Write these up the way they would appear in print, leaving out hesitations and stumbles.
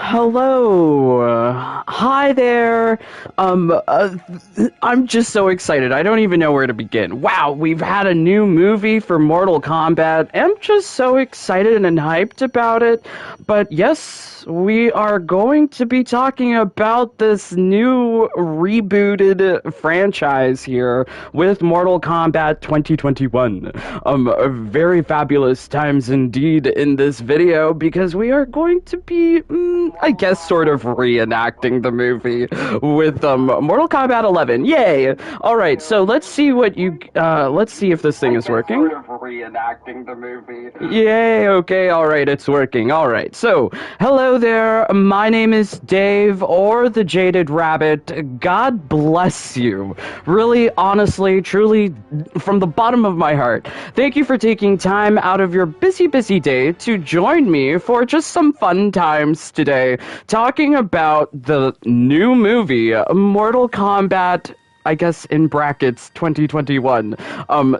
Hello. Hi there. I'm just so excited. I don't even know where to begin. Wow, we've had a new movie for Mortal Kombat. I'm just so excited and hyped about it. But yes, we are going to be talking about this new rebooted franchise here with Mortal Kombat 2021. Very fabulous times indeed in this video because we are going to be I guess sort of reenacting the movie with Mortal Kombat 11. Yay! All right, so let's see what let's see if this thing is working. Sort of reenacting the movie. Yay! Okay, all right, it's working. All right, so hello there. My name is Dave, or the Jaded Rabbit. God bless you. Really, honestly, truly, from the bottom of my heart, thank you for taking time out of your busy, busy day to join me for just some fun times today, talking about the new movie, Mortal Kombat, I guess in brackets 2021,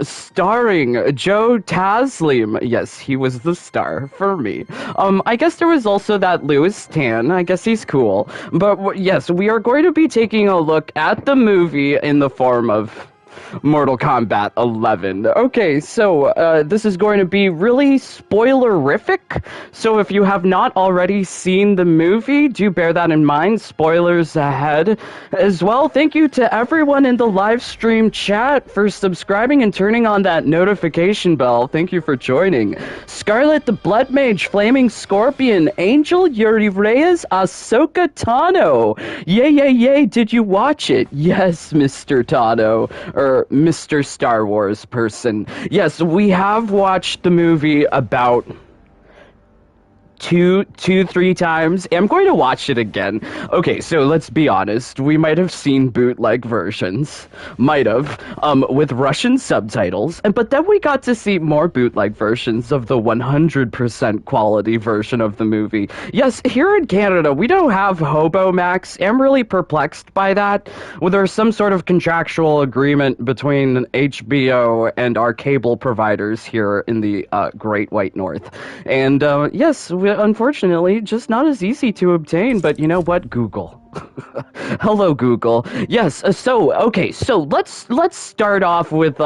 starring Joe Taslim. Yes, he was the star for me. I guess there was also that Louis Tan. I guess he's cool. But yes, we are going to be taking a look at the movie in the form of Mortal Kombat 11. Okay, so this is going to be really spoilerific, so if you have not already seen the movie, do bear that in mind. Spoilers ahead. As well, thank you to everyone in the live stream chat for subscribing and turning on that notification bell. Thank you for joining. Scarlet the Blood Mage, Flaming Scorpion, Angel, Yuri Reyes, Ahsoka Tano. Yay, yay, yay, did you watch it? Yes, Mr. Tano. Mr. Star Wars person. Yes, we have watched the movie about three times. I'm going to watch it again. Okay, so let's be honest. We might have seen bootleg versions. Might have. With Russian subtitles. But then we got to see more bootleg versions of the 100% quality version of the movie. Yes, here in Canada, we don't have Hobo Max. I'm really perplexed by that. Well, there's some sort of contractual agreement between HBO and our cable providers here in the Great White North. And, yes, unfortunately, just not as easy to obtain, but you know what? Google. Hello, Google. Yes, so let's start off with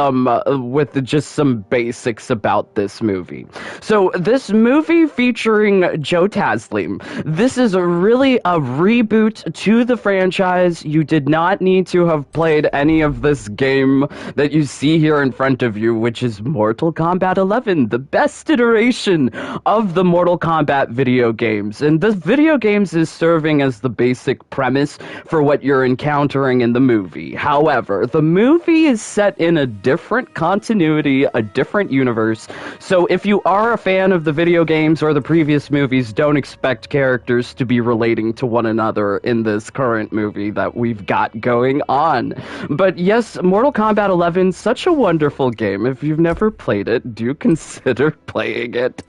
just some basics about this movie. So this movie featuring Joe Taslim. This is really a reboot to the franchise. You did not need to have played any of this game that you see here in front of you, which is Mortal Kombat 11, the best iteration of the Mortal Kombat video games. And this video games is serving as the basic premise for what you're encountering in the movie. However, the movie is set in a different continuity, a different universe, so if you are a fan of the video games or the previous movies, don't expect characters to be relating to one another in this current movie that we've got going on. But yes, Mortal Kombat 11, such a wonderful game. If you've never played it, do consider playing it.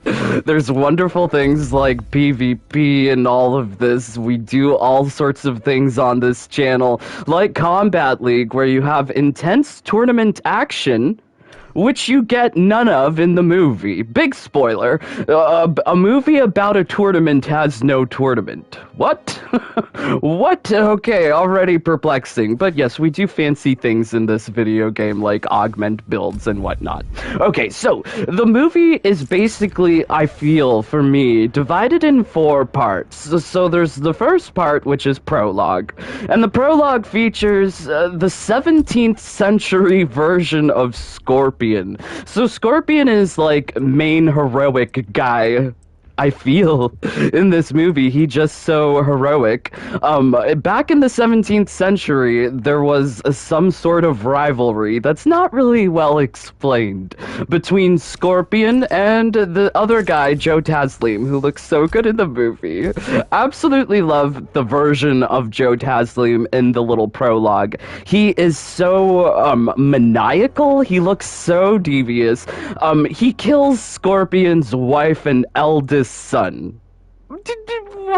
There's wonderful things like PvP and all of this. We do all sorts of things on this channel, like Combat League, where you have intense tournament action, which you get none of in the movie. Big spoiler, a movie about a tournament has no tournament. What? What? Okay, already perplexing. But yes, we do fancy things in this video game, like augment builds and whatnot. Okay, so the movie is basically, I feel, for me, divided in 4 parts. So there's the first part, which is Prologue. And the Prologue features the 17th century version of Scorpion. So Scorpion is like main heroic guy, I feel, in this movie. He just so heroic. Back in the 17th century, there was some sort of rivalry that's not really well explained between Scorpion and the other guy, Joe Taslim, who looks so good in the movie. Absolutely love the version of Joe Taslim in the little prologue. He is so maniacal. He looks so devious. He kills Scorpion's wife and eldest son.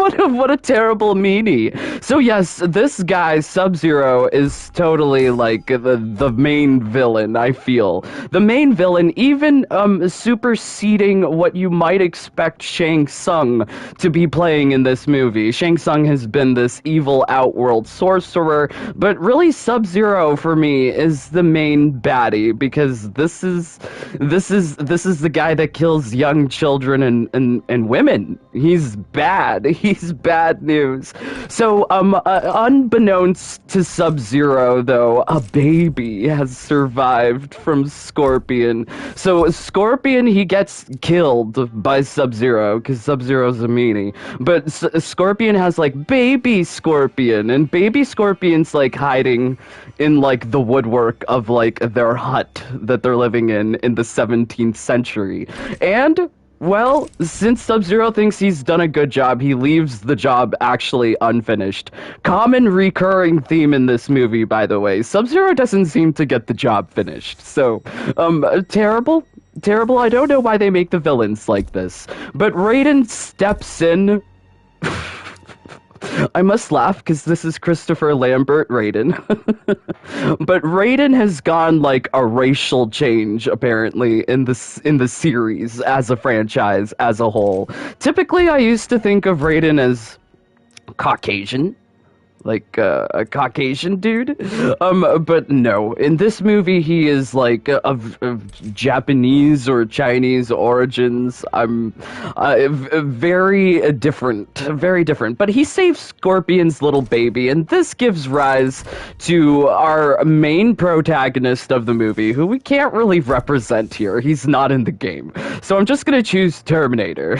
what a terrible meanie. So yes, this guy Sub-Zero is totally like the main villain. I feel the main villain, even superseding what you might expect Shang Tsung to be playing in this movie. Shang Tsung has been this evil outworld sorcerer, but really Sub-Zero for me is the main baddie, because this is the guy that kills young children and women. He's bad. He's bad news. So, unbeknownst to Sub-Zero, though, a baby has survived from Scorpion. So, Scorpion, he gets killed by Sub-Zero, because Sub-Zero's a meanie. But Scorpion has, like, baby Scorpion, and baby Scorpion's, like, hiding in, like, the woodwork of, like, their hut that they're living in the 17th century. And, well, since Sub-Zero thinks he's done a good job, he leaves the job actually unfinished. Common recurring theme in this movie, by the way. Sub-Zero doesn't seem to get the job finished. So, terrible. Terrible. I don't know why they make the villains like this. But Raiden steps in. I must laugh because this is Christopher Lambert Raiden. But Raiden has gone like a racial change apparently in the series as a franchise as a whole. Typically, I used to think of Raiden as Caucasian. Like a Caucasian dude, but no. In this movie, he is like of Japanese or Chinese origins. Very different, very different. But he saves Scorpion's little baby, and this gives rise to our main protagonist of the movie, who we can't really represent here. He's not in the game, so I'm just gonna choose Terminator.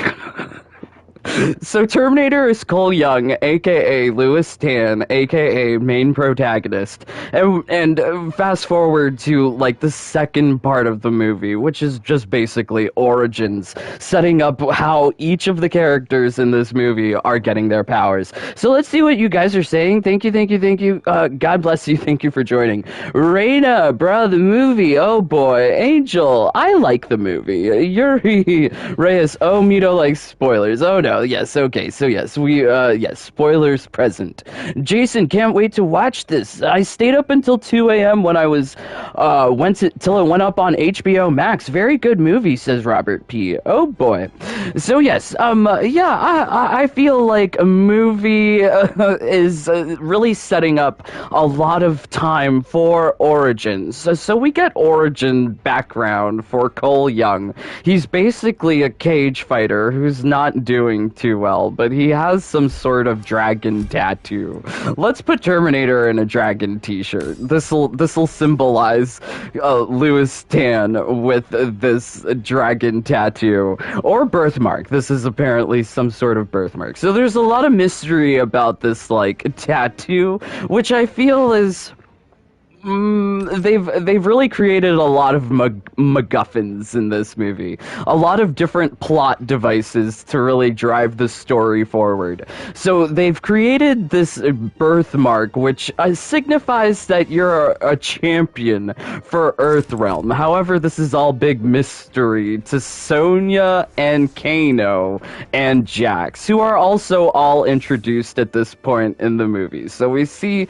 So Terminator is Cole Young, aka Lewis Tan, aka main protagonist, and fast forward to like the second part of the movie, which is just basically origins, setting up how each of the characters in this movie are getting their powers. So let's see what you guys are saying. Thank you. God bless you. Thank you for joining. Reina, bro, the movie. Oh boy, Angel. I like the movie. Yuri Reyes. Oh, Mito likes spoilers. Oh no. Yes, okay, so yes, yes, spoilers present. Jason, can't wait to watch this. I stayed up until 2 a.m. when I was, till it went up on HBO Max. Very good movie, says Robert P. Oh boy. So yes, yeah, I feel like a movie is really setting up a lot of time for origins. So we get origin background for Cole Young. He's basically a cage fighter who's not doing too well, but he has some sort of dragon tattoo. Let's put Terminator in a dragon t-shirt. This'll symbolize Lewis Tan with this dragon tattoo or birthmark. This is apparently some sort of birthmark. So there's a lot of mystery about this like tattoo, which I feel is they've really created a lot of MacGuffins in this movie. A lot of different plot devices to really drive the story forward. So they've created this birthmark, which signifies that you're a champion for Earthrealm. However, this is all big mystery to Sonya and Kano and Jax, who are also all introduced at this point in the movie. So we see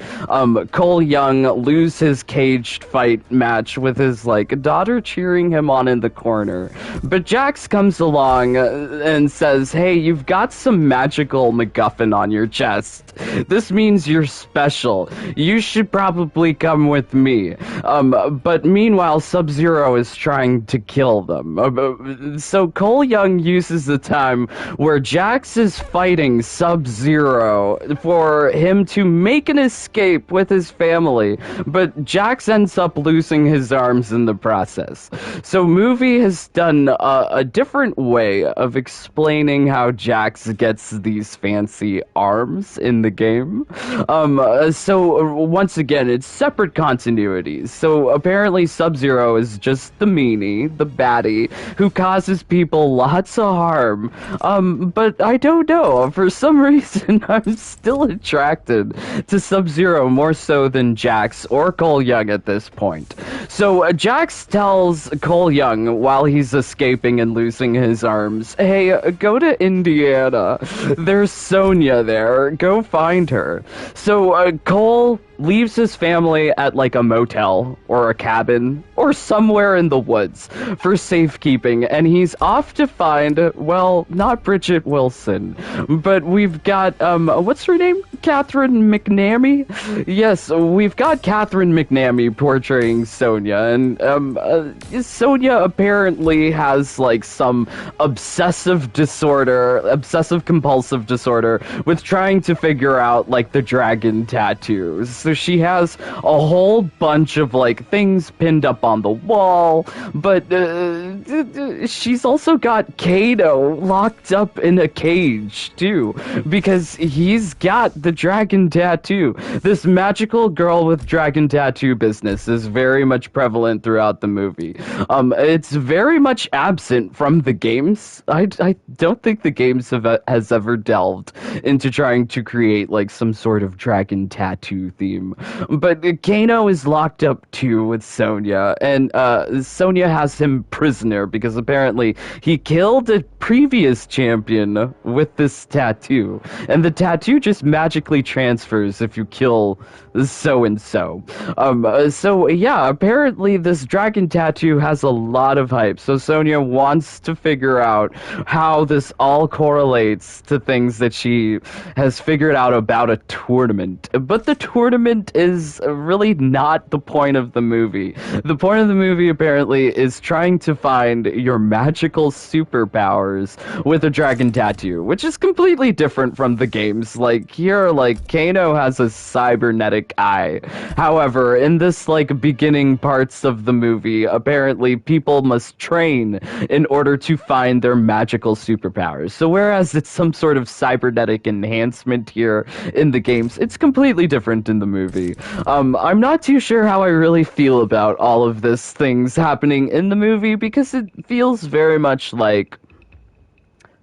Cole Young lose his caged fight match with his like daughter cheering him on in the corner, but Jax comes along and says, hey, you've got some magical MacGuffin on your chest. This means you're special. You should probably come with me. But meanwhile, Sub-Zero is trying to kill them. So Cole Young uses the time where Jax is fighting Sub-Zero for him to make an escape with his family, but Jax ends up losing his arms in the process. So movie has done a different way of explaining how Jax gets these fancy arms in the game. So once again, it's separate continuities. So apparently Sub-Zero is just the meanie, the baddie, who causes people lots of harm. But I don't know, for some reason I'm still attracted to Sub-Zero more so than Jax or Cole Young at this point. So Jax tells Cole Young while he's escaping and losing his arms, hey, go to Indiana. There's Sonya there. Go find her. So Cole leaves his family at like a motel or a cabin or somewhere in the woods for safekeeping, and he's off to find, well, not Bridget Wilson, but we've got what's her name? Catherine McNamee? Yes, we've got Catherine McNamee portraying Sonya, and Sonya apparently has like some obsessive compulsive disorder with trying to figure out like the dragon tattoos. So she has a whole bunch of like things pinned up on the wall, but she's also got Kano locked up in a cage too, because he's got the dragon tattoo. This magical girl with dragon tattoo business is very much prevalent throughout the movie. It's very much absent from the games. I don't think the games has ever delved into trying to create like some sort of dragon tattoo theme. But Kano is locked up too with Sonya, and Sonya has him prisoner because apparently he killed a previous champion with this tattoo, and the tattoo just magically transfers if you kill so-and-so. So yeah, apparently this dragon tattoo has a lot of hype, so Sonya wants to figure out how this all correlates to things that she has figured out about a tournament. But the tournament is really not the point of the movie. The point of the movie apparently is trying to find your magical superpowers with a dragon tattoo, which is completely different from the games. Like here, like Kano has a cybernetic eye. However, in this like beginning parts of the movie, apparently people must train in order to find their magical superpowers. So whereas it's some sort of cybernetic enhancement here in the games, it's completely different in the movie. I'm not too sure how I really feel about all of this things happening in the movie because it feels very much like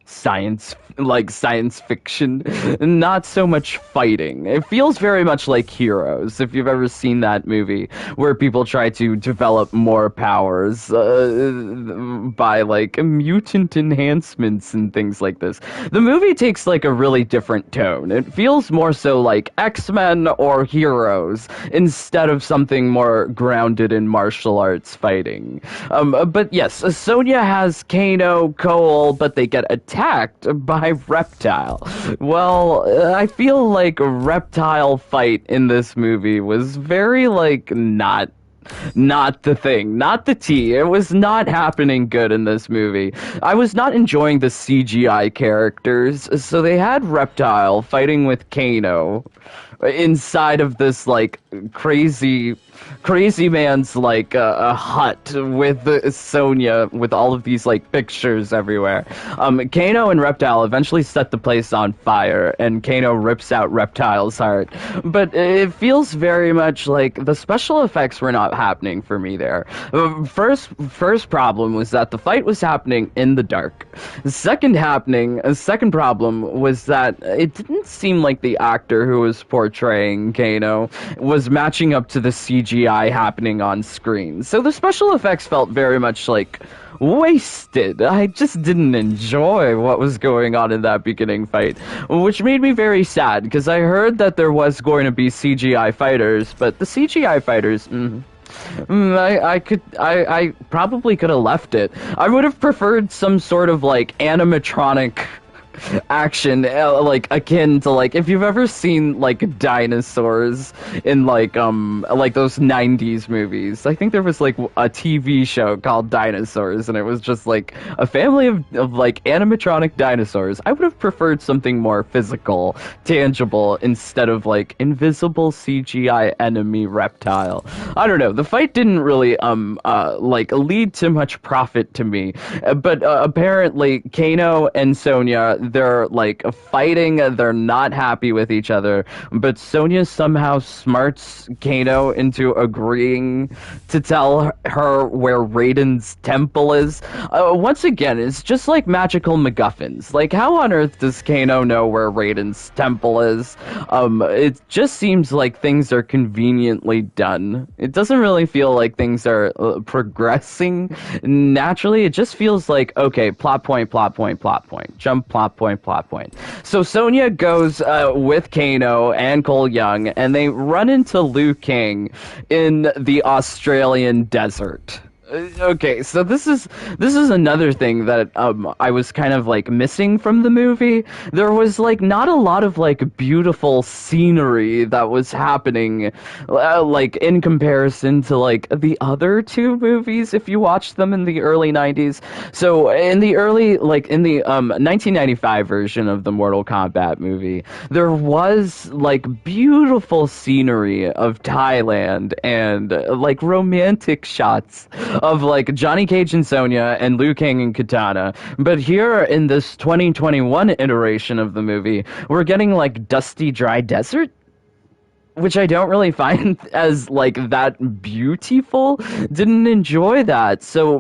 science fiction, not so much fighting. It feels very much like Heroes, if you've ever seen that movie, where people try to develop more powers by like mutant enhancements and things like this. The movie takes like a really different tone. It feels more so like X-Men or Heroes instead of something more grounded in martial arts fighting. But yes, Sonya has Kano, Cole, but they get attacked by Reptile. Well, I feel like a Reptile fight in this movie was very like not the thing, not the tea. It was not happening good in this movie. I was not enjoying the CGI characters, so they had Reptile fighting with Kano inside of this like crazy man's like a hut with Sonya with all of these like pictures everywhere. Kano and Reptile eventually set the place on fire, and Kano rips out Reptile's heart. But it feels very much like the special effects were not happening for me there. First problem was that the fight was happening in the dark. The second problem was that it didn't seem like the actor who was portraying Kano was matching up to the CGI happening on screen. So the special effects felt very much like wasted. I just didn't enjoy what was going on in that beginning fight, which made me very sad because I heard that there was going to be CGI fighters, but the CGI fighters, I probably could have left it. I would have preferred some sort of like animatronic action, like akin to like if you've ever seen like dinosaurs in like those 90s movies. I think there was like a TV show called Dinosaurs, and it was just like a family of like animatronic dinosaurs. I would have preferred something more physical, tangible, instead of like invisible CGI enemy Reptile. I don't know, the fight didn't really like lead to much profit to me, but apparently Kano and Sonya, they're like fighting, they're not happy with each other, but Sonya somehow smarts Kano into agreeing to tell her where Raiden's temple is. Once again, it's just like magical MacGuffins. Like, how on earth does Kano know where Raiden's temple is? It just seems like things are conveniently done. It doesn't really feel like things are progressing naturally. It just feels like, okay, plot point, plot point, plot point. Jump, plot point, plot point. So Sonya goes with Kano and Cole Young, and they run into Liu Kang in the Australian desert. Okay, so this is another thing that I was kind of like missing from the movie. There was like not a lot of like beautiful scenery that was happening, like in comparison to like the other two movies if you watched them in the early 90s. So in the 1995 version of the Mortal Kombat movie, there was like beautiful scenery of Thailand and like romantic shots of like Johnny Cage and Sonya and Liu Kang and Katana. But here in this 2021 iteration of the movie, we're getting like dusty, dry desert, which I don't really find as like that beautiful. Didn't enjoy that, so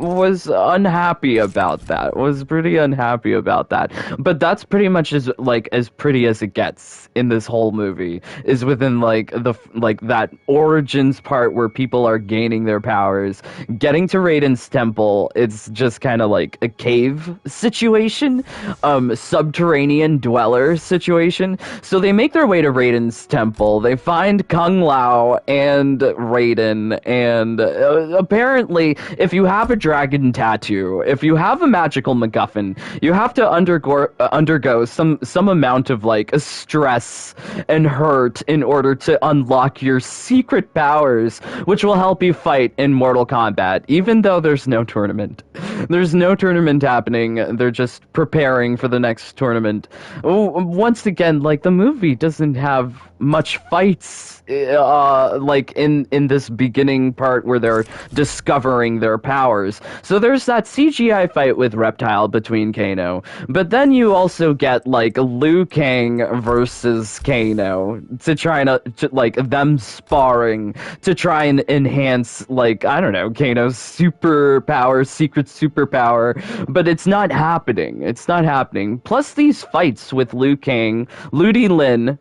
was unhappy about that. Was pretty unhappy about that. But that's pretty much as pretty as it gets in this whole movie. Is within like that origins part where people are gaining their powers, getting to Raiden's temple. It's just kind of like a cave situation, subterranean dweller situation. So they make their way to Raiden's temple. They find Kung Lao and Raiden, and apparently, if you have a dragon tattoo, if you have a magical MacGuffin, you have to undergo some amount of like stress and hurt in order to unlock your secret powers, which will help you fight in Mortal Kombat, even though there's no tournament. There's no tournament happening. They're just preparing for the next tournament. Once again, like, the movie doesn't have much fights, like in this beginning part where they're discovering their powers. So there's that CGI fight with Reptile between Kano, but then you also get like Liu Kang versus Kano to try to like them sparring to try and enhance, like, I don't know, Kano's superpower, secret superpower, but it's not happening. It's not happening. Plus these fights with Liu Kang, Ludi Lin,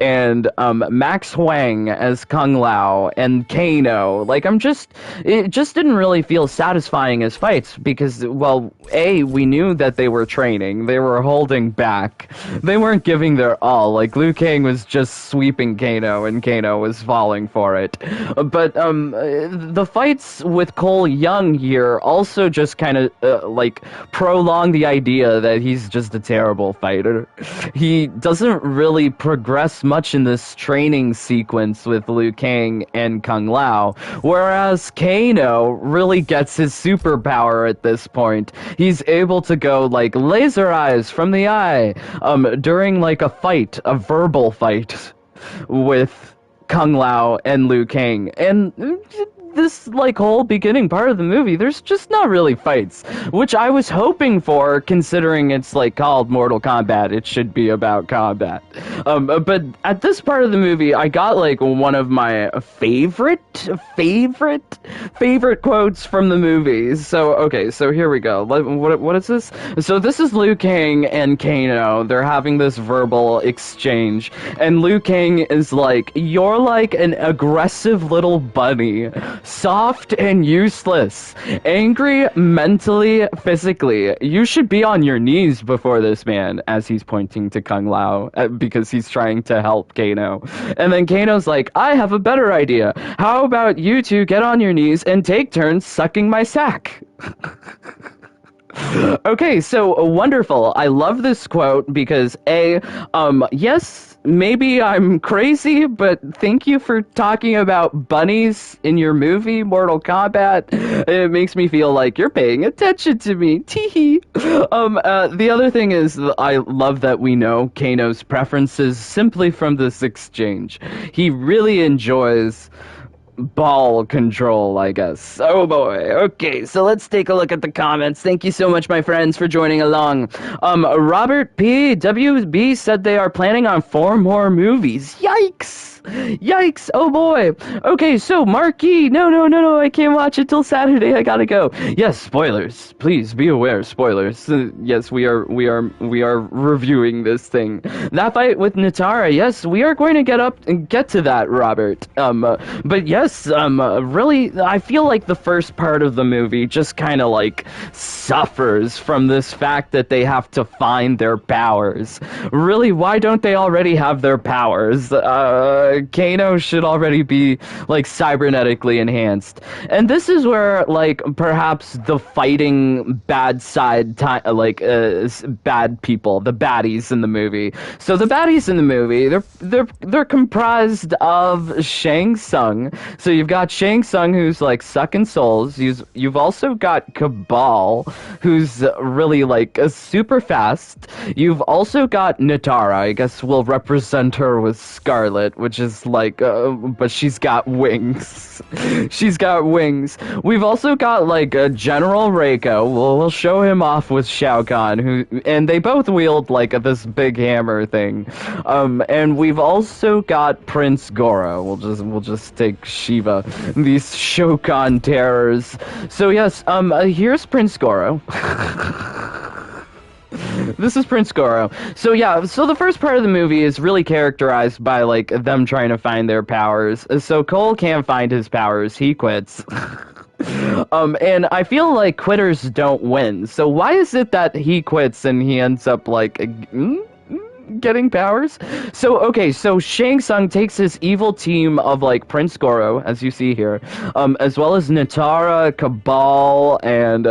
and Max Huang as Kung Lao and Kano. Like, it just didn't really feel satisfying as fights because, well, A, we knew that they were training. They were holding back. They weren't giving their all. Like, Liu Kang was just sweeping Kano and Kano was falling for it. But the fights with Cole Young here also just kind of like prolong the idea that he's just a terrible fighter. He doesn't really progress much in this training sequence with Liu Kang and Kung Lao, whereas Kano really gets his superpower at this point. He's able to go like laser eyes from the eye during like a fight, a verbal fight with Kung Lao and Liu Kang. And this like whole beginning part of the movie, there's just not really fights, which I was hoping for, considering it's like called Mortal Kombat. It should be about combat. But at this part of the movie, I got like one of my favorite quotes from the movie. So okay, so here we go. What is this? So this is Liu Kang and Kano. They're having this verbal exchange, and Liu Kang is like, "You're like an aggressive little bunny. Soft and useless. Angry mentally, physically. You should be on your knees before this man," as he's pointing to Kung Lao, because he's trying to help Kano. And then Kano's like, "I have a better idea. How about you two get on your knees and take turns sucking my sack?" Okay, so wonderful. I love this quote because yes, maybe I'm crazy, but thank you for talking about bunnies in your movie, Mortal Kombat. It makes me feel like you're paying attention to me. Teehee. The other thing is, I love that we know Kano's preferences simply from this exchange. He really enjoys ball control, I guess. Oh boy. Okay, so let's take a look at the comments. Thank you so much, my friends, for joining along. Robert P. WB said they are planning on 4 more movies. Yikes! Yikes! Oh boy. Okay, so Marquis, no, I can't watch it till Saturday. I gotta go. Yes, spoilers. Please be aware, spoilers. Yes, we are reviewing this thing. That fight with Natara. Yes, we are going to get to that, Robert. But yes, really, I feel like the first part of the movie just kind of like suffers from this fact that they have to find their powers. Really, why don't they already have their powers? Kano should already be like cybernetically enhanced. And this is where like perhaps the fighting bad side bad people, the baddies in the movie. So the baddies in the movie, they're comprised of Shang Tsung. So you've got Shang Tsung, who's like sucking souls. You've also got Cabal, who's really like super fast. You've also got Natara. I guess we'll represent her with Scarlet, which is like, but she's got wings. She's got wings. We've also got like General Reiko. We'll show him off with Shao Kahn, and they both wield like this big hammer thing. And we've also got Prince Goro. We'll just take Shiva. These Shokan terrors. So yes, here's Prince Goro. This is Prince Goro. So yeah, so the first part of the movie is really characterized by like them trying to find their powers. So Cole can't find his powers, he quits. And I feel like quitters don't win. So why is it that he quits and he ends up like getting powers? So okay, so Shang Tsung takes his evil team of like Prince Goro, as you see here, as well as Natara, Cabal, and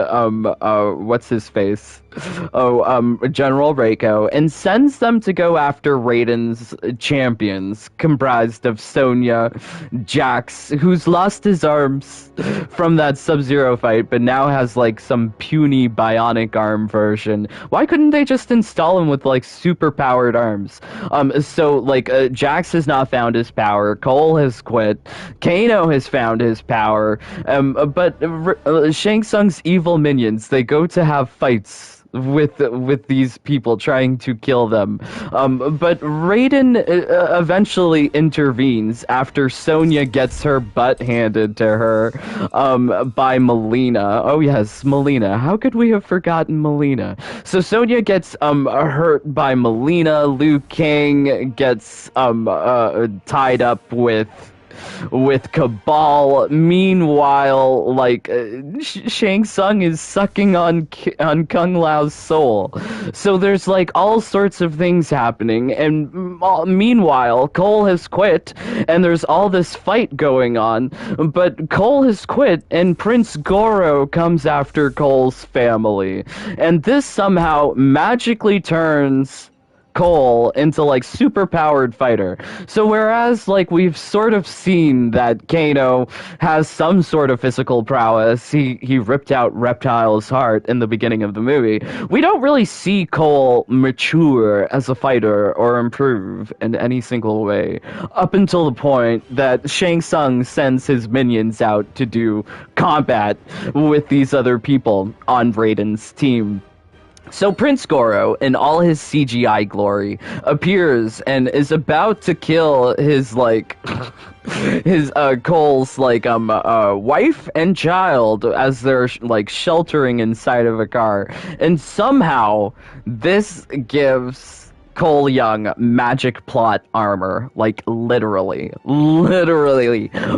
what's his face? General Reiko, and sends them to go after Raiden's champions, comprised of Sonya, Jax, who's lost his arms from that Sub-Zero fight, but now has like some puny bionic arm version. Why couldn't they just install him with like super powered arms? So like Jax has not found his power, Cole has quit, Kano has found his power, but Shang Tsung's evil minions, they go to have fights with these people trying to kill them. But Raiden eventually intervenes after Sonya gets her butt handed to her by Melina. Oh yes, Melina. How could we have forgotten Melina? So Sonya gets hurt by Melina. Liu Kang gets tied up with Cabal. Meanwhile, like Shang Tsung is sucking on Kung Lao's soul. So there's like all sorts of things happening, and meanwhile Cole has quit, and there's all this fight going on. But Cole has quit, and Prince Goro comes after Cole's family, and this somehow magically turns Cole into like super powered fighter. So whereas like we've sort of seen that Kano has some sort of physical prowess, he ripped out Reptile's heart in the beginning of the movie, we don't really see Cole mature as a fighter or improve in any single way up until the point that Shang Tsung sends his minions out to do combat with these other people on Raiden's team. So Prince Goro, in all his CGI glory, appears and is about to kill his, like, his, Cole's, like, wife and child as they're, like, sheltering inside of a car. And somehow, this gives Cole Young magic plot armor, like literally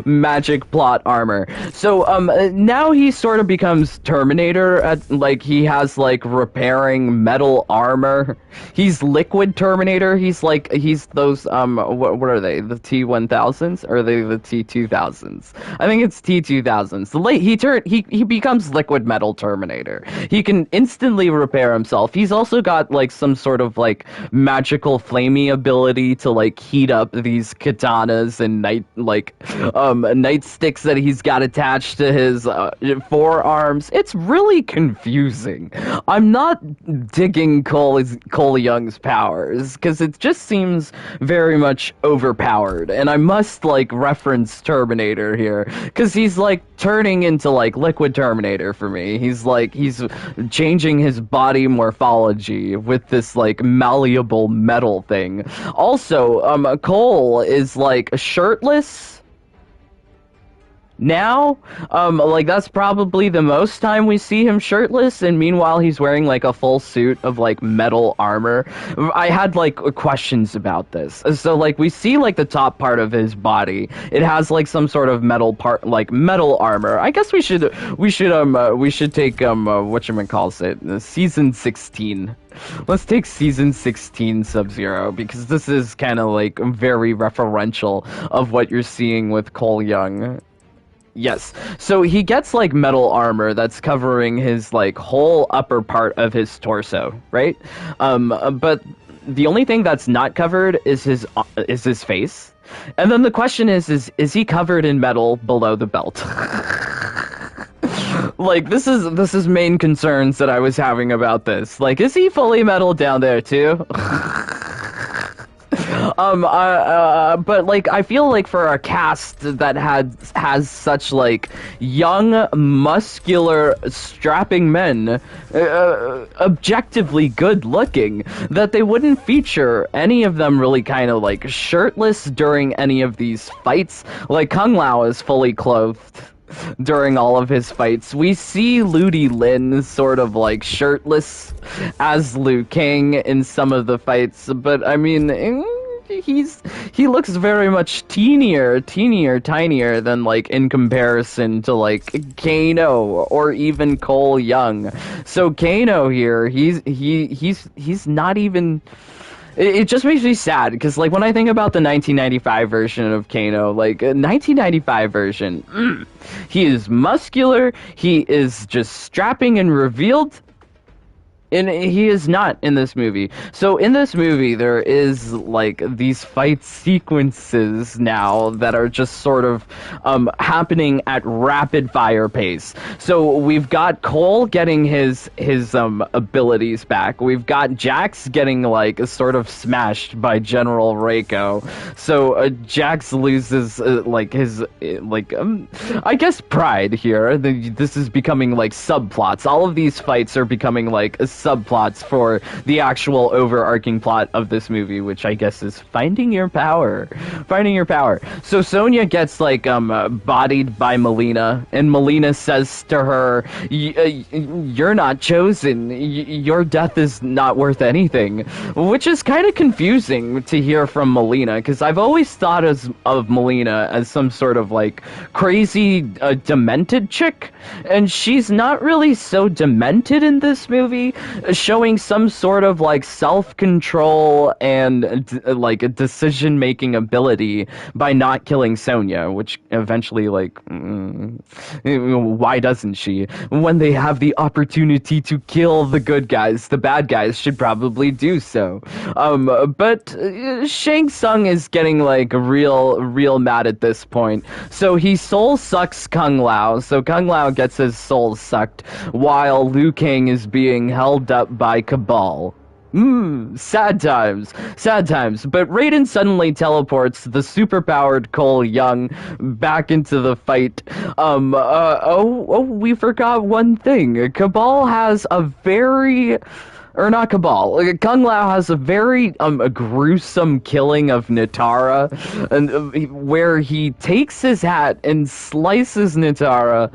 magic plot armor. So now he sort of becomes Terminator, like he has like repairing metal armor. He's Liquid Terminator. He's those what are they? The T-1000s or are they the T-2000s? I think it's T-2000s. He becomes Liquid Metal Terminator. He can instantly repair himself. He's also got like some sort of like magical flamey ability to like heat up these katanas and nightsticks that he's got attached to his forearms. It's really confusing. I'm not digging Cole Young's powers because it just seems very much overpowered, and I must like reference Terminator here because he's like turning into like Liquid Terminator for me. He's changing his body morphology with this like malleable metal thing. Also, Cole is like shirtless now. Like that's probably the most time we see him shirtless, and meanwhile he's wearing like a full suit of like metal armor. I had like questions about this. So like we see like the top part of his body, it has like some sort of metal part, like metal armor. I guess we should take whatchamacallit, season 16. Let's take season 16 Sub-Zero, because this is kind of like very referential of what you're seeing with Cole Young. Yes, so he gets like metal armor that's covering his like whole upper part of his torso, right? But the only thing that's not covered is his face. And then the question is he covered in metal below the belt? Like this is main concerns that I was having about this. Like, is he fully metal down there too? But like I feel like for a cast that has such like young, muscular, strapping men, objectively good looking, that they wouldn't feature any of them really kind of like shirtless during any of these fights. Like Kung Lao is fully clothed during all of his fights. We see Ludi Lin sort of like shirtless as Liu Kang in some of the fights, but I mean, he looks very much tinier than like in comparison to like Kano or even Cole Young. So Kano here, he's not even. It just makes me sad, because like when I think about the 1995 version of Kano, like 1995 version, he is muscular, he is just strapping and revealed, and he is not in this movie. So in this movie, there is like these fight sequences now that are just sort of happening at rapid fire pace. So we've got Cole getting his abilities back. We've got Jax getting like sort of smashed by General Reiko. So Jax loses like his I guess pride here. This is becoming like subplots. All of these fights are becoming like subplots for the actual overarching plot of this movie, which I guess is finding your power. So Sonya gets like bodied by Melina, and Melina says to her, you're not chosen, your death is not worth anything, which is kind of confusing to hear from Melina, because I've always thought of Melina as some sort of like crazy demented chick, and she's not really so demented in this movie, showing some sort of like self-control and like a decision-making ability by not killing Sonya, which eventually like why doesn't she? When they have the opportunity to kill the good guys, the bad guys should probably do so. But Shang Tsung is getting like real mad at this point, so he soul sucks Kung Lao. So Kung Lao gets his soul sucked while Liu Kang is being held up by Cabal. Sad times. But Raiden suddenly teleports the superpowered Cole Young back into the fight. We forgot one thing. Cabal has a very... Or not Cabal. Kung Lao has a very a gruesome killing of Nitara, and where he takes his hat and slices Nitara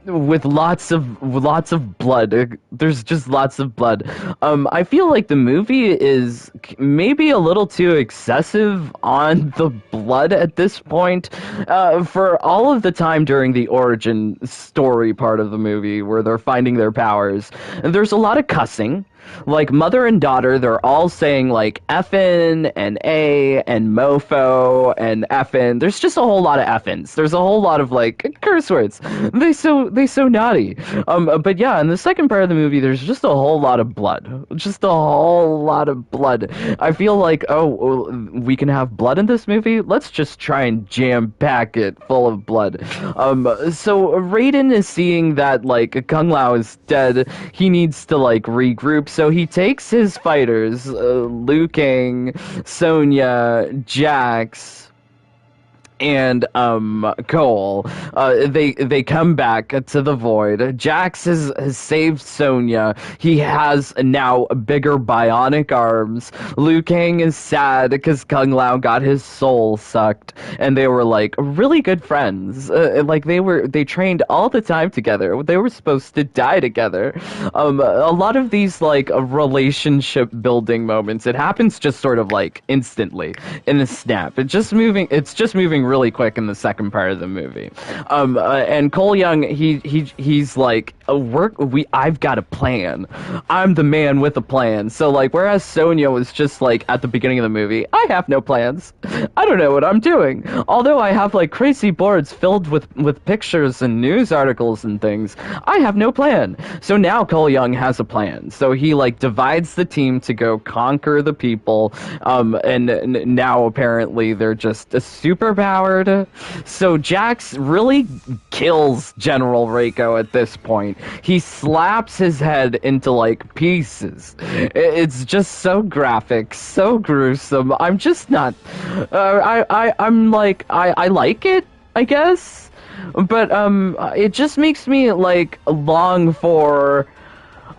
with lots of blood. There's just lots of blood. I feel like the movie is maybe a little too excessive on the blood at this point. For all of the time during the origin story part of the movie where they're finding their powers, and there's a lot of cussing. Like mother and daughter, they're all saying like effin and a and mofo and effin. There's just a whole lot of effins. There's a whole lot of like curse words. They so naughty. But yeah, in the second part of the movie, there's just a whole lot of blood. Just a whole lot of blood. I feel like, oh, we can have blood in this movie. Let's just try and jam pack it full of blood. So Raiden is seeing that like Kung Lao is dead. He needs to like regroup. So he takes his fighters, Liu Kang, Sonya, Jax, and Cole. They come back to the void. Jax has saved Sonya. He has now bigger bionic arms. Liu Kang is sad because Kung Lao got his soul sucked, and they were like really good friends. Like they trained all the time together. They were supposed to die together. A lot of these like relationship building moments, it happens just sort of like instantly in a snap. It's just moving really quick in the second part of the movie. And Cole Young, he's like, I've got a plan. I'm the man with a plan. So like, whereas Sonya was just like at the beginning of the movie, I have no plans. I don't know what I'm doing. Although I have like crazy boards filled with pictures and news articles and things, I have no plan. So now Cole Young has a plan. So he like divides the team to go conquer the people. And now apparently they're just super powered. So Jax really kills General Reiko at this point. He slaps his head into like pieces. It's just so graphic, so gruesome. I'm just not. I'm like I like it, I guess, but it just makes me like long for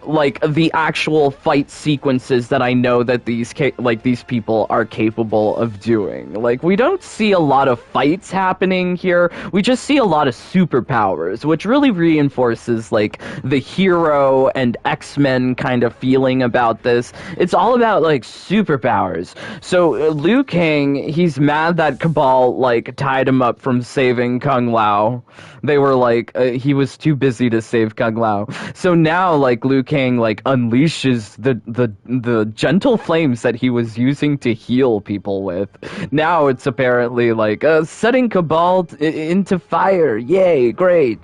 like the actual fight sequences that I know that these people are capable of doing. Like, we don't see a lot of fights happening here. We just see a lot of superpowers, which really reinforces like the hero and X-Men kind of feeling about this. It's all about like superpowers. So Liu Kang, he's mad that Cabal like tied him up from saving Kung Lao. They were like, he was too busy to save Kung Lao. So now like Liu Kang like unleashes the gentle flames that he was using to heal people with. Now it's apparently like setting Cabal into fire. Yay, great.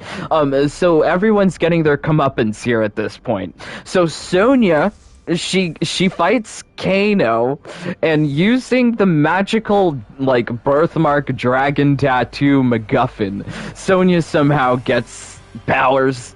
So everyone's getting their comeuppance here at this point. So Sonya, she fights Kano, and using the magical like birthmark dragon tattoo MacGuffin, Sonya somehow gets powers.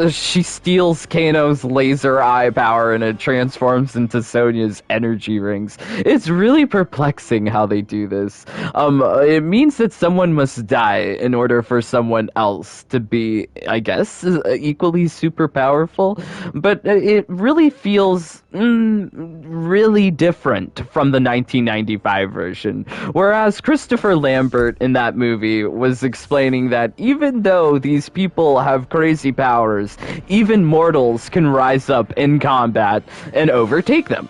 She steals Kano's laser eye power and it transforms into Sonya's energy rings. It's really perplexing how they do this. It means that someone must die in order for someone else to be, I guess, equally super powerful. But it really feels really different from the 1995 version. Whereas Christopher Lambert in that movie was explaining that even though these people have crazy powers, even mortals can rise up in combat and overtake them.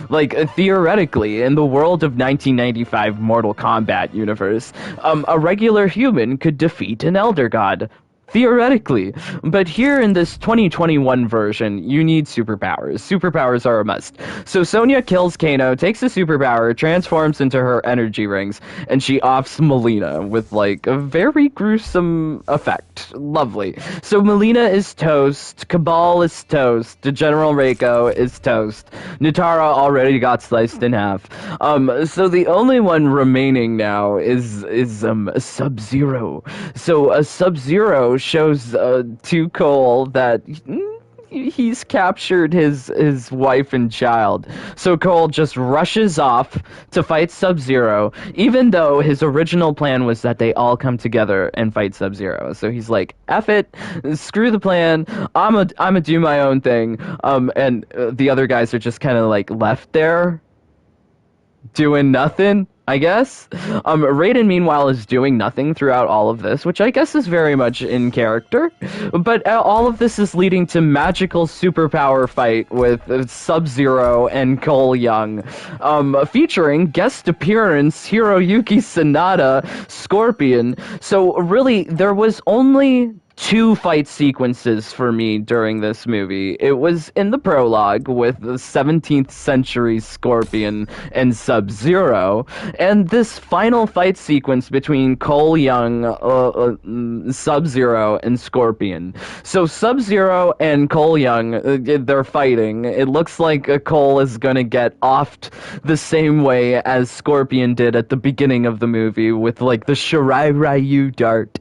Like, theoretically, in the world of 1995 Mortal Kombat universe, a regular human could defeat an Elder God. Theoretically. But here in this 2021 version, you need superpowers. Superpowers are a must. So Sonya kills Kano, takes the superpower, transforms into her energy rings, and she offs Melina with, like, a very gruesome effect. Lovely. So Melina is toast, Cabal is toast, General Reiko is toast, Nitara already got sliced in half. So the only one remaining now is Sub-Zero. So Sub-Zero shows to Cole that he's captured his wife and child. So Cole just rushes off to fight Sub-Zero, even though his original plan was that they all come together and fight Sub-Zero. So he's like, F it, screw the plan, I'ma do my own thing. And the other guys are just kind of like left there doing nothing, I guess. Raiden, meanwhile, is doing nothing throughout all of this, which I guess is very much in character. But all of this is leading to magical superpower fight with Sub-Zero and Cole Young, featuring guest appearance Hiroyuki Sanada, Scorpion. So really, there was only two fight sequences for me during this movie. It was in the prologue with the 17th century Scorpion and Sub-Zero, and this final fight sequence between Cole Young, Sub-Zero, and Scorpion. So Sub-Zero and Cole Young, they're fighting. It looks like Cole is gonna get offed the same way as Scorpion did at the beginning of the movie with like the Shirai Ryu dart.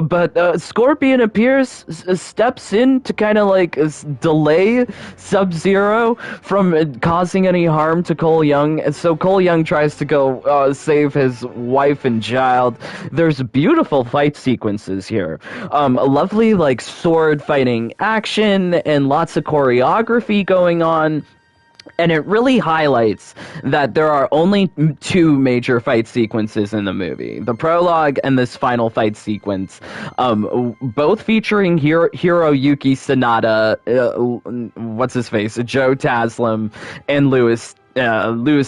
But Scorpion appears, steps in to kind of like delay Sub-Zero from causing any harm to Cole Young. And so Cole Young tries to go save his wife and child. There's beautiful fight sequences here. A lovely like sword fighting action and lots of choreography going on. And it really highlights that there are only two major fight sequences in the movie. The prologue and this final fight sequence, both featuring Hiroyuki Sanada, what's-his-face, Joe Taslim, and Louis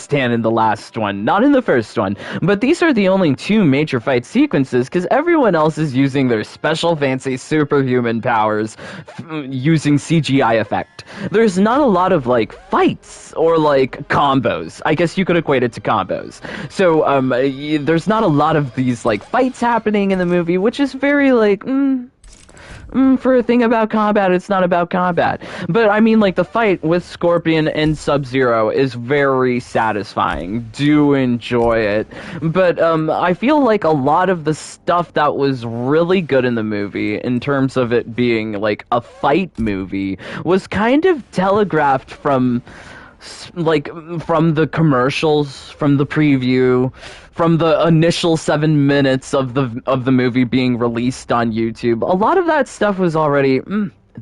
Tan in the last one, not in the first one, but these are the only two major fight sequences because everyone else is using their special fancy superhuman powers using CGI effect. There's not a lot of like fights or like combos. I guess you could equate it to combos. So there's not a lot of these like fights happening in the movie, which is very like for a thing about combat, it's not about combat. But I mean, like, the fight with Scorpion and Sub-Zero is very satisfying. Do enjoy it. But I feel like a lot of the stuff that was really good in the movie, in terms of it being like a fight movie, was kind of telegraphed from the commercials, from the preview, from the initial 7 minutes of the movie being released on YouTube. A lot of that stuff was already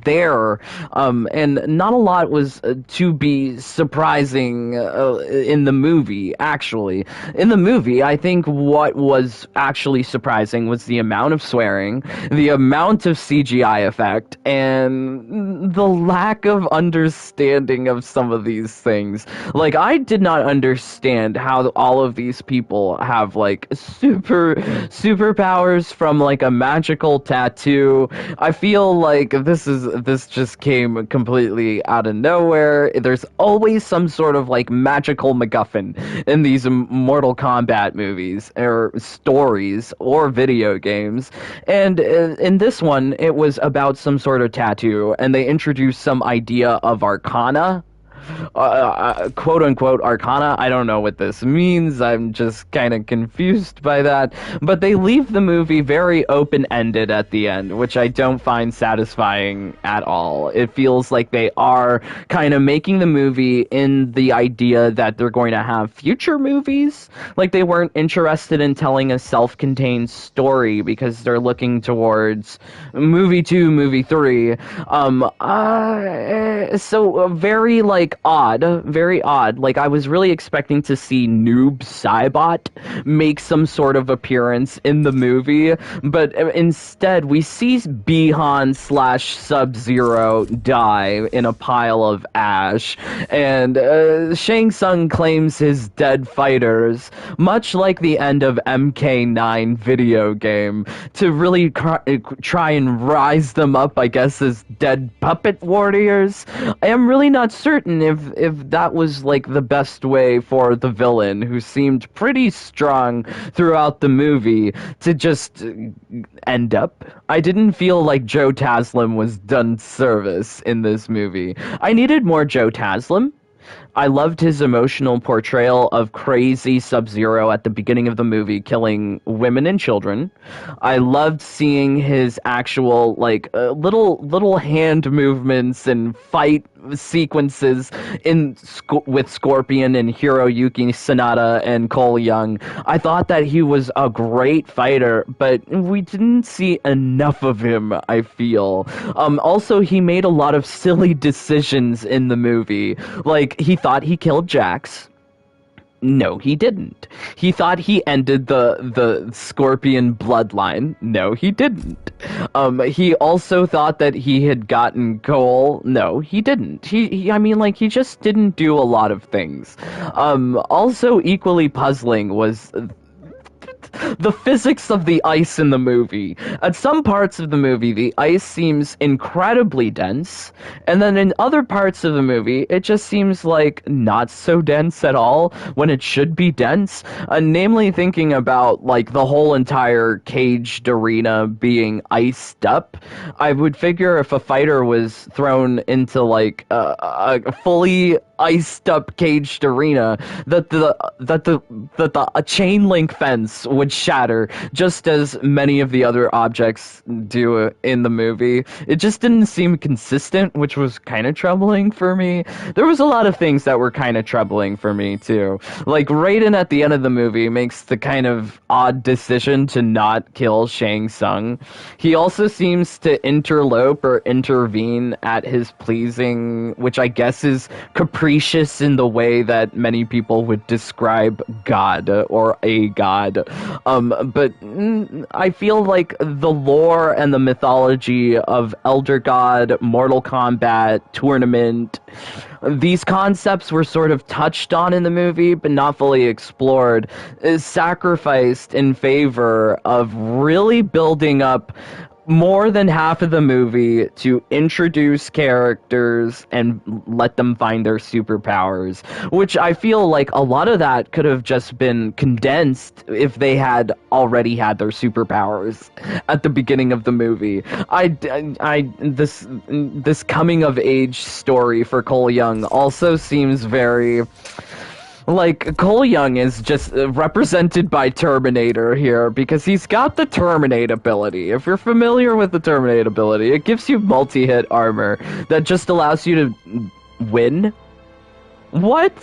there, and not a lot was to be surprising in the movie, actually. In the movie, I think what was actually surprising was the amount of swearing, the amount of CGI effect, and the lack of understanding of some of these things. Like, I did not understand how all of these people have, like, superpowers from, like, a magical tattoo. I feel like this just came completely out of nowhere. There's always some sort of like magical MacGuffin in these Mortal Kombat movies or stories or video games. And in this one, it was about some sort of tattoo, and they introduced some idea of arcana. Quote-unquote arcana. I don't know what this means. I'm just kind of confused by that. But they leave the movie very open-ended at the end, which I don't find satisfying at all. It feels like they are kind of making the movie in the idea that they're going to have future movies. Like, they weren't interested in telling a self-contained story because they're looking towards movie 2, movie 3. So very, like, very odd. Like, I was really expecting to see Noob Saibot make some sort of appearance in the movie, but instead we see Bihan / Sub-Zero die in a pile of ash, and Shang Tsung claims his dead fighters, much like the end of MK9 video game, to really try and rise them up, I guess, as dead puppet warriors. I am really not certain if that was like the best way for the villain, who seemed pretty strong throughout the movie, to just end up. I didn't feel like Joe Taslim was done service in this movie. I needed more Joe Taslim. I loved his emotional portrayal of crazy Sub-Zero at the beginning of the movie, killing women and children. I loved seeing his actual, like, little hand movements and fight sequences with Scorpion and Hiroyuki Sanada and Cole Young. I thought that he was a great fighter, but we didn't see enough of him, I feel. Also, he made a lot of silly decisions in the movie. Like, he thought he killed Jax. No, he didn't. He thought he ended the Scorpion bloodline. No, he didn't. He also thought that he had gotten Cole. No, he didn't. He just didn't do a lot of things. Also equally puzzling was the physics of the ice in the movie. At some parts of the movie, the ice seems incredibly dense, and then in other parts of the movie, it just seems like not so dense at all when it should be dense. Namely, thinking about like the whole entire caged arena being iced up, I would figure if a fighter was thrown into like a fully iced up caged arena, that a chain link fence would shatter, just as many of the other objects do in the movie. It just didn't seem consistent, which was kind of troubling for me. There was a lot of things that were kind of troubling for me too. Like Raiden at the end of the movie makes the kind of odd decision to not kill Shang Tsung. He also seems to interlope or intervene at his pleasing, which I guess is capricious in the way that many people would describe God or a god. But I feel like the lore and the mythology of Elder God, Mortal Kombat, Tournament, these concepts were sort of touched on in the movie, but not fully explored, is sacrificed in favor of really building up more than half of the movie to introduce characters and let them find their superpowers, which I feel like a lot of that could have just been condensed if they had already had their superpowers at the beginning of the movie. This coming of age story for Cole Young also seems very... Like, Cole Young is just represented by Terminator here, because he's got the Terminate ability. If you're familiar with the Terminate ability, it gives you multi-hit armor that just allows you to win. What?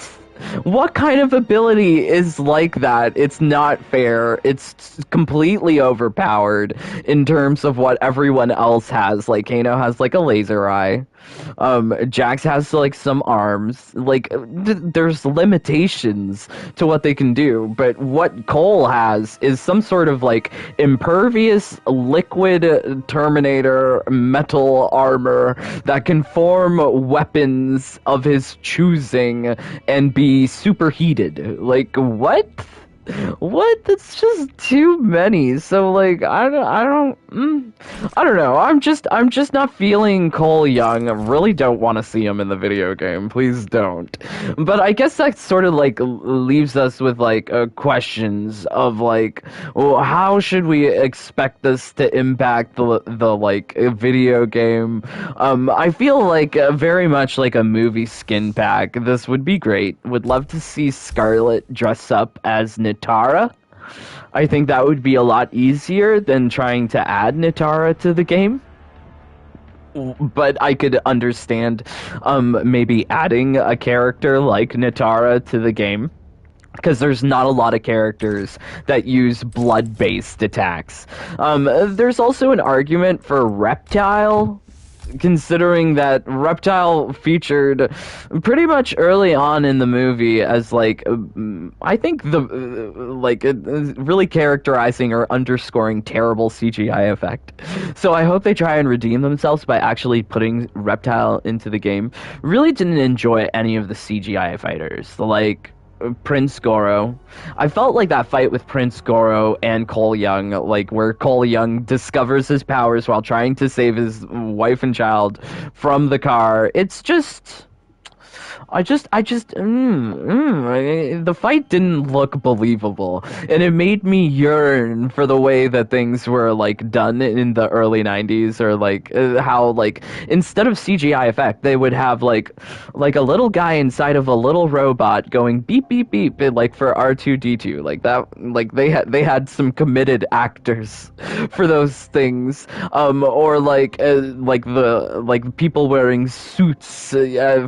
What kind of ability is like that? It's not fair. It's completely overpowered in terms of what everyone else has. Like, Kano has, like, a laser eye. Jax has like some arms. Like there's limitations to what they can do, but what Cole has is some sort of like impervious liquid Terminator metal armor that can form weapons of his choosing and be superheated. Like what? What? That's just too many. So like I don't know. I'm just not feeling Cole Young. I really don't want to see him in the video game. Please don't. But I guess that sort of like leaves us with like questions of like, well, how should we expect this to impact the like video game? I feel like very much like a movie skin pack. This would be great. Would love to see Scarlet dress up as Nitara. I think that would be a lot easier than trying to add Nitara to the game. But I could understand maybe adding a character like Nitara to the game, because there's not a lot of characters that use blood-based attacks. There's also an argument for Reptile, considering that Reptile featured pretty much early on in the movie as like I think the really characterizing or underscoring terrible CGI effect. So I hope they try and redeem themselves by actually putting Reptile into the game. Really didn't enjoy any of the CGI fighters. Like Prince Goro. I felt like that fight with Prince Goro and Cole Young, like where Cole Young discovers his powers while trying to save his wife and child from the car. It's just... the fight didn't look believable, and it made me yearn for the way that things were like done in the early 90s, or like how like instead of CGI effect they would have like a little guy inside of a little robot going beep beep beep, like for R2-D2, like that. Like they had some committed actors for those things, or like people wearing suits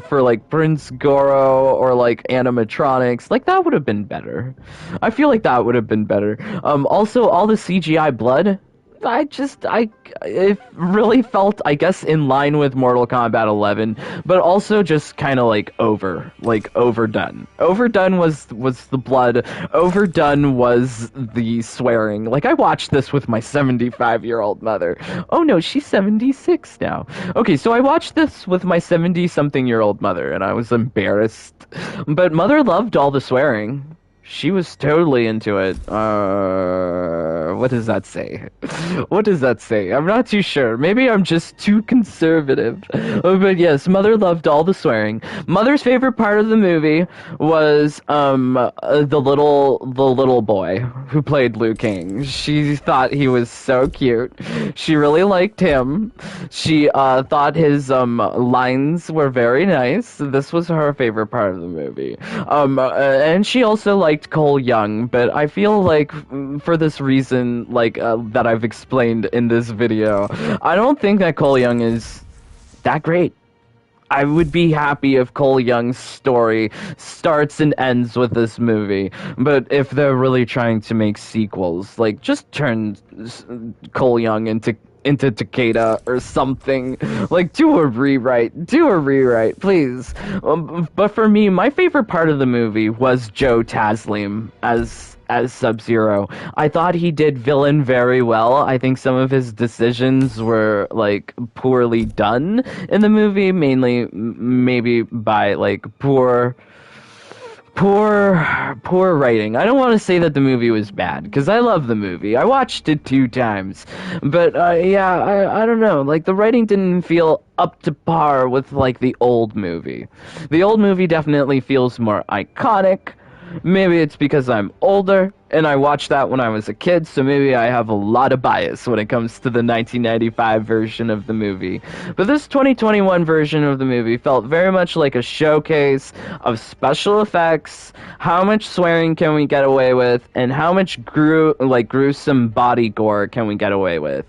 for like Prince Goro, or like animatronics. Like that would have been better. I feel like that would have been better. Also, all the CGI blood, it really felt, I guess, in line with Mortal Kombat 11, but also just kind of like overdone. Overdone was the blood. Overdone was the swearing. Like, I watched this with my 75-year-old mother. Oh no, she's 76 now. Okay, so I watched this with my 70-something-year-old mother, and I was embarrassed. But mother loved all the swearing. She was totally into it. What does that say? What does that say? I'm not too sure. Maybe I'm just too conservative. But yes, Mother loved all the swearing. Mother's favorite part of the movie was the little boy who played Liu Kang. She thought he was so cute. She really liked him. She thought his lines were very nice. This was her favorite part of the movie. And she also liked Cole Young, but I feel like for this reason, that I've explained in this video, I don't think that Cole Young is that great. I would be happy if Cole Young's story starts and ends with this movie, but if they're really trying to make sequels, like, just turn Cole Young into Takeda or something. Like, do a rewrite, please. But for me, my favorite part of the movie was Joe Taslim as Sub-Zero. I thought he did villain very well. I think some of his decisions were, like, poorly done in the movie, mainly maybe by, like, poor writing. I don't want to say that the movie was bad, because I love the movie. I watched it 2 times. But, yeah, I don't know. Like, the writing didn't feel up to par with, like, the old movie. The old movie definitely feels more iconic. Maybe it's because I'm older, and I watched that when I was a kid, so maybe I have a lot of bias when it comes to the 1995 version of the movie. But this 2021 version of the movie felt very much like a showcase of special effects, how much swearing can we get away with, and how much gruesome body gore can we get away with.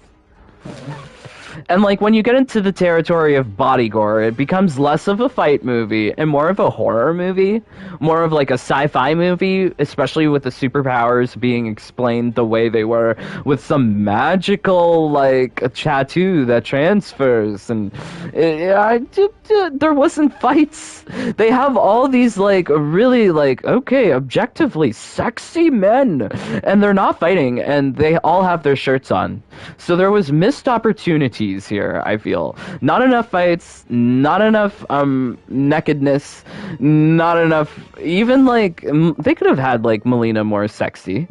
And, like, when you get into the territory of body gore, it becomes less of a fight movie and more of a horror movie, more of, like, a sci-fi movie, especially with the superpowers being explained the way they were, with some magical, like, a tattoo that transfers, and there wasn't fights. They have all these, like, really, like, okay, objectively sexy men, and they're not fighting, and they all have their shirts on. So there was missed opportunities here, I feel. Not enough fights, not enough nakedness, not enough, even, like, they could have had, like, Melina more sexy.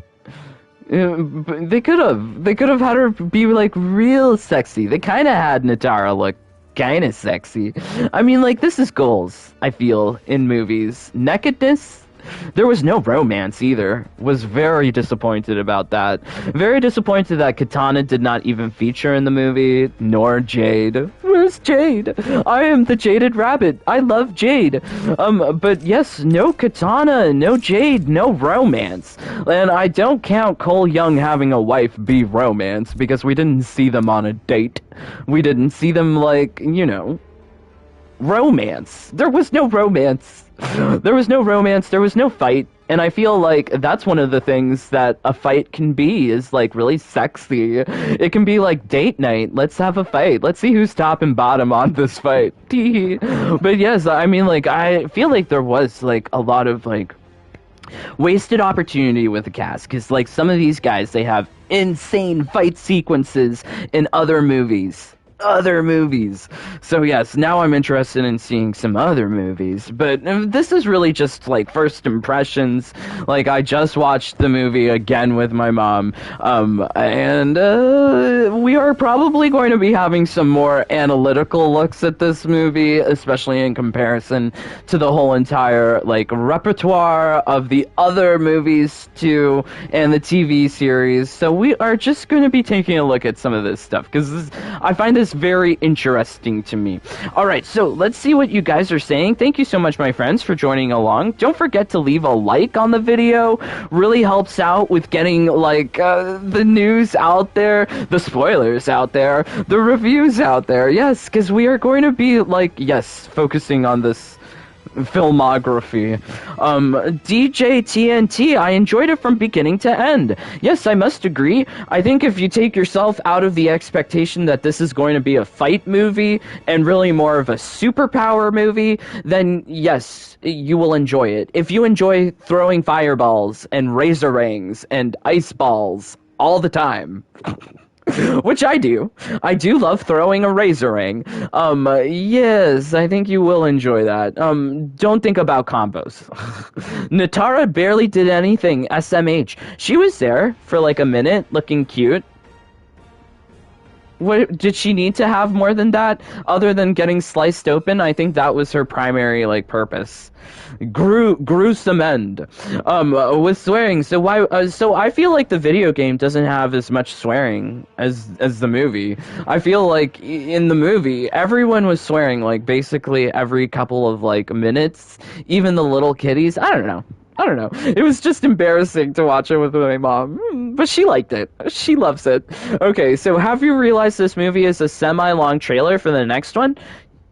They could have had her be, like, real sexy. They kind of had Natara look kind of sexy. I mean, like, this is goals, I feel, in movies. Nakedness. There was no romance either. Was very disappointed about that. Very disappointed that Katana did not even feature in the movie, nor Jade. Where's Jade? I am the Jaded Rabbit. I love Jade. But yes, no Katana, no Jade, no romance. And I don't count Cole Young having a wife be romance, because we didn't see them on a date. We didn't see them, like, you know, romance. There was no romance. There was no romance, there was no fight, and I feel like that's one of the things that a fight can be, is, like, really sexy. It can be like date night, let's have a fight, let's see who's top and bottom on this fight. But yes, I mean, like, I feel like there was, like, a lot of, like, wasted opportunity with the cast, because, like, some of these guys, they have insane fight sequences in other movies. So yes, now I'm interested in seeing some other movies, but this is really just, like, first impressions. Like, I just watched the movie again with my mom, and we are probably going to be having some more analytical looks at this movie, especially in comparison to the whole entire, like, repertoire of the other movies too, and the TV series. So we are just going to be taking a look at some of this stuff, because I find this very interesting to me. Alright, so let's see what you guys are saying. Thank you so much, my friends, for joining along. Don't forget to leave a like on the video. Really helps out with getting, like, the news out there, the spoilers out there, the reviews out there. Yes, because we are going to be, like, yes, focusing on this filmography. DJ TNT, I enjoyed it from beginning to end. Yes, I must agree. I think if you take yourself out of the expectation that this is going to be a fight movie and really more of a superpower movie, then yes, you will enjoy it. If you enjoy throwing fireballs and razor rings and ice balls all the time, Which I do. I do love throwing a razor ring. Yes, I think you will enjoy that. Don't think about combos. Natara barely did anything SMH. She was there for like a minute, looking cute. What did she need to have more than that other than getting sliced open? I think that was her primary like purpose. Gruesome end. With swearing. So why? So I feel like the video game doesn't have as much swearing as the movie. I feel like in the movie everyone was swearing like basically every couple of like minutes, even the little kiddies. I don't know. I don't know. It was just embarrassing to watch it with my mom, but she liked it. She loves it. Okay, so have you realized this movie is a semi-long trailer for the next one?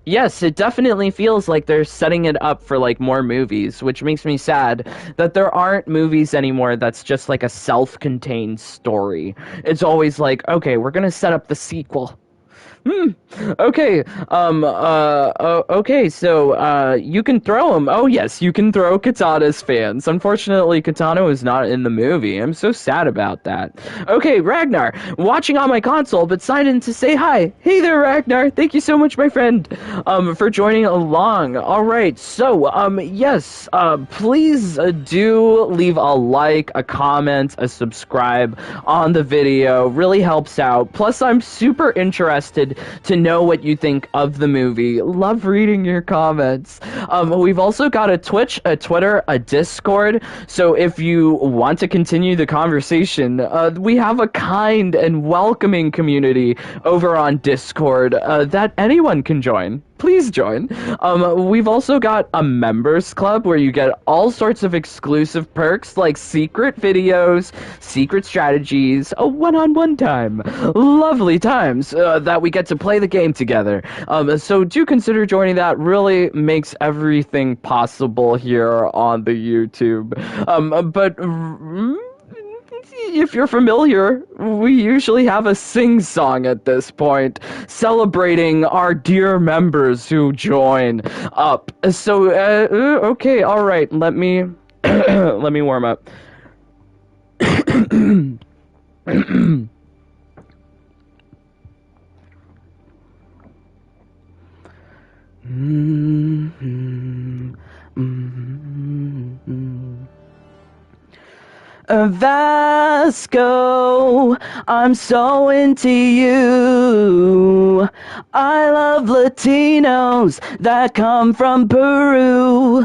Yes, it definitely feels like they're setting it up for like more movies, which makes me sad that there aren't movies anymore that's just like a self-contained story. It's always like, okay, we're gonna set up the sequel. Okay. Okay. So, you can throw him. Oh, yes, you can throw Katana's fans. Unfortunately, Katana was not in the movie. I'm so sad about that. Okay, Ragnar, watching on my console, but signed in to say hi. Hey there, Ragnar. Thank you so much, my friend, for joining along. All right. So, yes, please do leave a like, a comment, a subscribe on the video. Really helps out. Plus, I'm super interested to know what you think of the movie. Love reading your comments. We've also got a Twitch, a Twitter, a Discord, so if you want to continue the conversation, we have a kind and welcoming community over on Discord that anyone can join. Please join. We've also got a members club where you get all sorts of exclusive perks like secret videos, secret strategies, a one-on-one time, lovely times that we get to play the game together. So do consider joining that. Really makes everything possible here on the YouTube. But if you're familiar, we usually have a sing-song at this point, celebrating our dear members who join up. So, okay, all right, let me let me warm up. Vasco, I'm so into you. I love Latinos that come from Peru.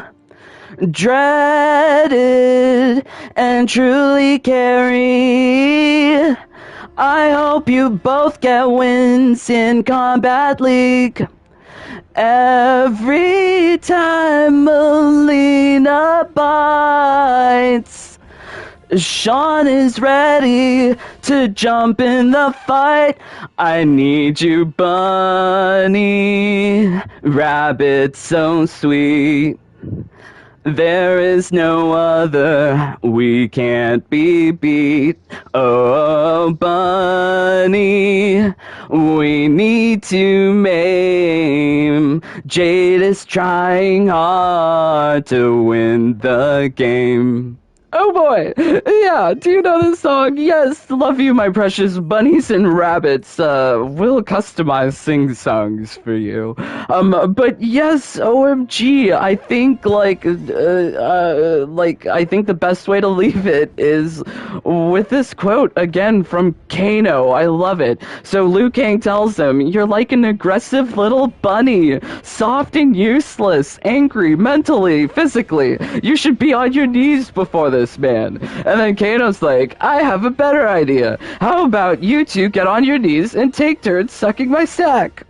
Dreaded and truly carry. I hope you both get wins in Combat League. Every time Melina bites, Sean is ready to jump in the fight. I need you, bunny rabbit, so sweet. There is no other, we can't be beat. Oh, bunny, we need to maim. Jade is trying hard to win the game. Oh boy, yeah, do you know this song? Yes, love you, my precious bunnies and rabbits. We'll customize sing-songs for you. But yes, OMG, I think, I think the best way to leave it is with this quote, again, from Kano. I love it. So Liu Kang tells him, you're like an aggressive little bunny, soft and useless, angry, mentally, physically. You should be on your knees before this man. And then Kano's like, I have a better idea. How about you two get on your knees and take turns sucking my sack?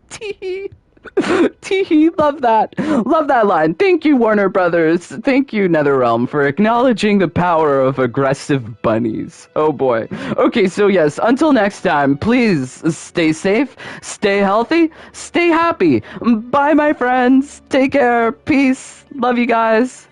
Teehee. Teehee, love that. Love that line. Thank you, Warner Brothers. Thank you, NetherRealm, for acknowledging the power of aggressive bunnies. Oh boy. Okay, so yes, until next time, please stay safe, stay healthy, stay happy. Bye, my friends. Take care. Peace. Love you guys.